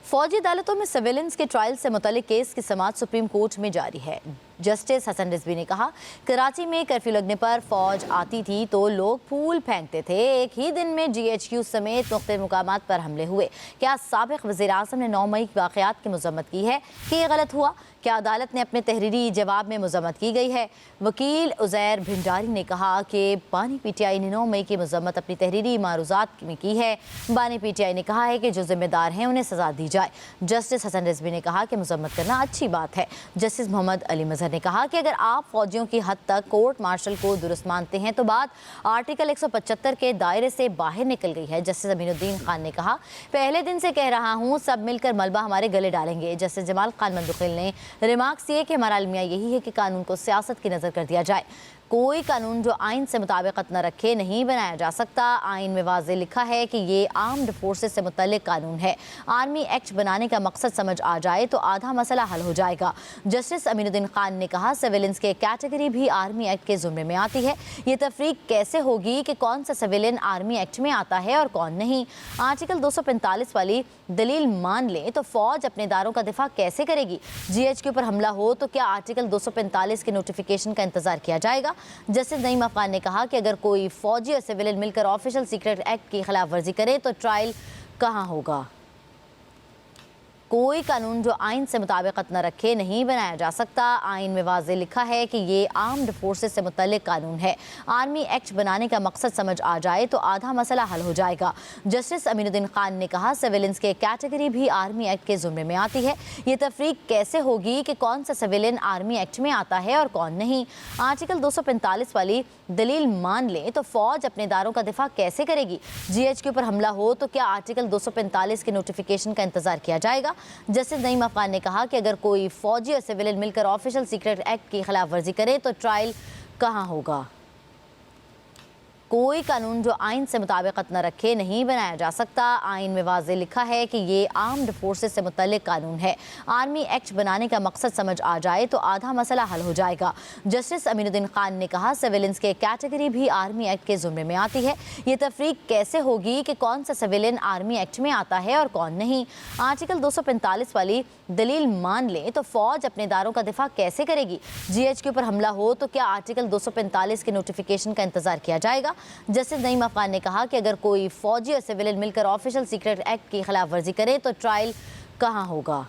फौजी अदालतों में सर्वेलेंस के ट्रायल से मुतल्लिक केस की समाअत सुप्रीम कोर्ट में जारी है। जस्टिस हसन रिजवी ने कहा, कराची में कर्फ्यू लगने पर फौज आती थी तो लोग फूल फेंकते थे। एक ही दिन में GHQ समेत मुख्तलिफ मुकामात पर हमले हुए। क्या साबिक वज़ीर-ए-आज़म ने 9 मई के वाक़यात की मज़म्मत की है कि ये गलत हुआ? क्या अदालत ने अपने तहरीरी जवाब में मज़म्मत की गई है? वकील उज़ैर भिंडारी ने कहा कि बानी PTI ने 9 मई की मज़म्मत अपनी तहरीरी मारूज़ात में की है। बानी PTI ने कहा है कि जो जिम्मेदार हैं उन्हें सज़ा दी जाए। जस्टिस हसन रिजवी ने कहा कि मज़म्मत करना अच्छी बात है। जस्टिस मोहम्मद अली मजहर ने कहा कि अगर आप फौजियों की हद तक कोर्ट मार्शल को दुरुस्त मानते हैं तो बात आर्टिकल 175 के दायरे से बाहर निकल गई है। जस्टिस अमीनुद्दीन खान ने कहा, पहले दिन से कह रहा हूँ सब मिलकर मलबा हमारे गले डालेंगे। जस्टिस जमाल खान मंदुखिल ने रिमार्क्स दिए कि हमारा अलमिया यही है कि कानून को सियासत की नज़र कर दिया जाए। कोई कानून जो आइन से मुताबिकत न रखे नहीं बनाया जा सकता। आइन में वाज़े लिखा है कि ये आर्म्ड फोर्सेस से मुतल्लिक कानून है। आर्मी एक्ट बनाने का मकसद समझ आ जाए तो आधा मसला हल हो जाएगा। जस्टिस अमीनुद्दीन खान ने कहा, सिविलियंस के कैटेगरी भी आर्मी एक्ट के ज़ुम्रे में आती है। ये तफरीक कैसे होगी कि कौन सा सिविलियन आर्मी एक्ट में आता है और कौन नहीं? आर्टिकल 245 वाली दलील मान लें तो फौज अपने इदारों का दिफा कैसे करेगी? GHQ पर हमला हो तो क्या आर्टिकल 245 के नोटिफिकेशन का इंतजार किया जाएगा? जस्टिस नईम अफगान ने कहा कि अगर कोई फौजी और सिविलियन मिलकर ऑफिशियल सीक्रेट एक्ट की खिलाफ वर्जी करे तो ट्रायल कहाँ होगा? कोई कानून जो आइन से मुताबिकत न रखे नहीं बनाया जा सकता। आइन में वाज़े लिखा है कि ये आर्म्ड फोर्सेस से मुतल्लिक कानून है। आर्मी एक्ट बनाने का मकसद समझ आ जाए तो आधा मसला हल हो जाएगा। जस्टिस अमीनुद्दीन खान ने कहा, सिविलियंस के कैटेगरी भी आर्मी एक्ट के ज़ुम्रे में आती है। ये तफरीक कैसे होगी कि कौन सा सिविलियन आर्मी एक्ट में आता है और कौन नहीं? आर्टिकल 245 वाली दलील मान लें तो फौज अपने इदारों का दिफा कैसे करेगी? GHQ पर हमला हो तो क्या आर्टिकल 245 के नोटिफिकेशन का इंतजार किया जाएगा? जस्टिस नईम अफगान ने कहा कि अगर कोई फौजी और सिविलियन मिलकर ऑफिशियल सीक्रेट एक्ट की खिलाफ वर्जी करे तो ट्रायल कहाँ होगा? कोई कानून जो आइन से मुताबिकत न रखे नहीं बनाया जा सकता। आइन में वाज़े लिखा है कि ये आर्म्ड फोर्सेस से मुतल्लिक कानून है। आर्मी एक्ट बनाने का मकसद समझ आ जाए तो आधा मसला हल हो जाएगा। जस्टिस अमीनुद्दीन खान ने कहा, सिविलियंस के कैटेगरी भी आर्मी एक्ट के ज़ुम्रे में आती है। ये तफरीक कैसे होगी कि कौन सा सिविलियन आर्मी एक्ट में आता है और कौन नहीं? आर्टिकल 245 वाली दलील मान लें तो फौज अपने इदारों का दिफा कैसे करेगी? GHQ पर हमला हो तो क्या आर्टिकल 245 के नोटिफिकेशन का इंतजार किया जाएगा? जस्टिस नईम अफगान ने कहा कि अगर कोई फौजी और सिविलियन मिलकर ऑफिशियल सीक्रेट एक्ट की खिलाफ वर्जी करे तो ट्रायल कहाँ होगा?